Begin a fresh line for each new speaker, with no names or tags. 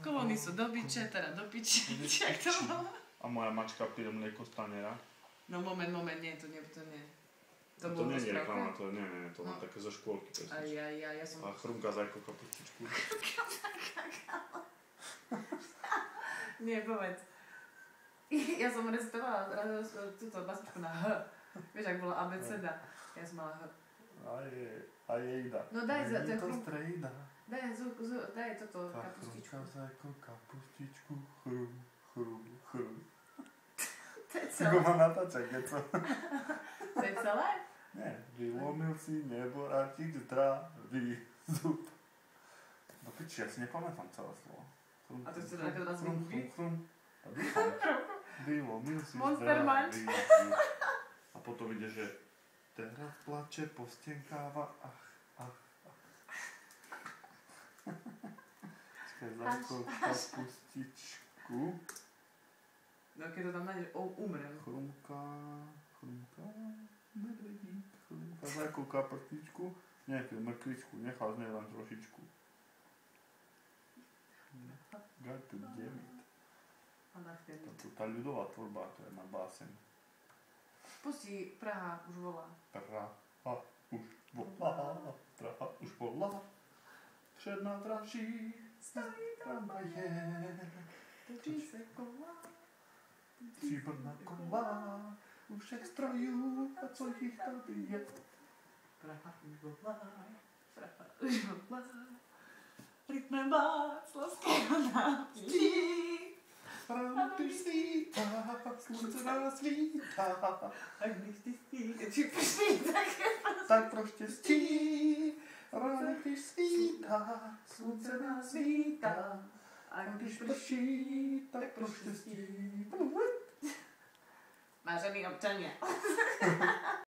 Kolóny sú do biče, teda do piči. Jak to bolo?
A moja mačka pije mlieko z taniera.
No moment, nie, to nie.
To nie je reklama, to nie, to mám také zo škôlky.
Ja som...
A chrumka zajko kapustičku.
Nie, povedz. Ja som recitovala túto básničku na H. Vieš, ak bola abeceda. Ja som mala H.
A jejda.
No daj za...
Je to strejda.
Daj toto kapustičku.
Chrumka zajko kapustičku, chrum.
To je
Ako
celé.
má natáčať, keď to...
To je celé?
Nie, vylomil si neborátik z trávy zub. No piči, ja si nepamätám celé slovo.
A to chce také raz vybubiť?
A dúfam. Vylomil si z
Monster Munch.
trávy zub. A potom ide, že teraz plače, postenkáva, ach. Čakaj, zajko kapustičku.
No keď to tam nájdeš, umrem.
Chrumka, medvedík, chrumka, zajko kapustičku. Nejakú mrkvičku, nechal z nej len trošičku. God to damn it. Tá ľudová tvorba, to je na báseň.
Pusti, Praha už volá.
Praha už volá. Všet na draží stojí tramvaje.
Točí se kola.
Stříbrná kola u všech strojů a co jich tady je.
Praha už volá. Rytmem Václavského nápěstí.
Ráno když svítá, slunce nás vítá.
A když ty svítá,
tak pro štěstí. Ráno když svítá, slunce nás vítá.
a
Když prší, tak pro štěstí.
Vážení občania.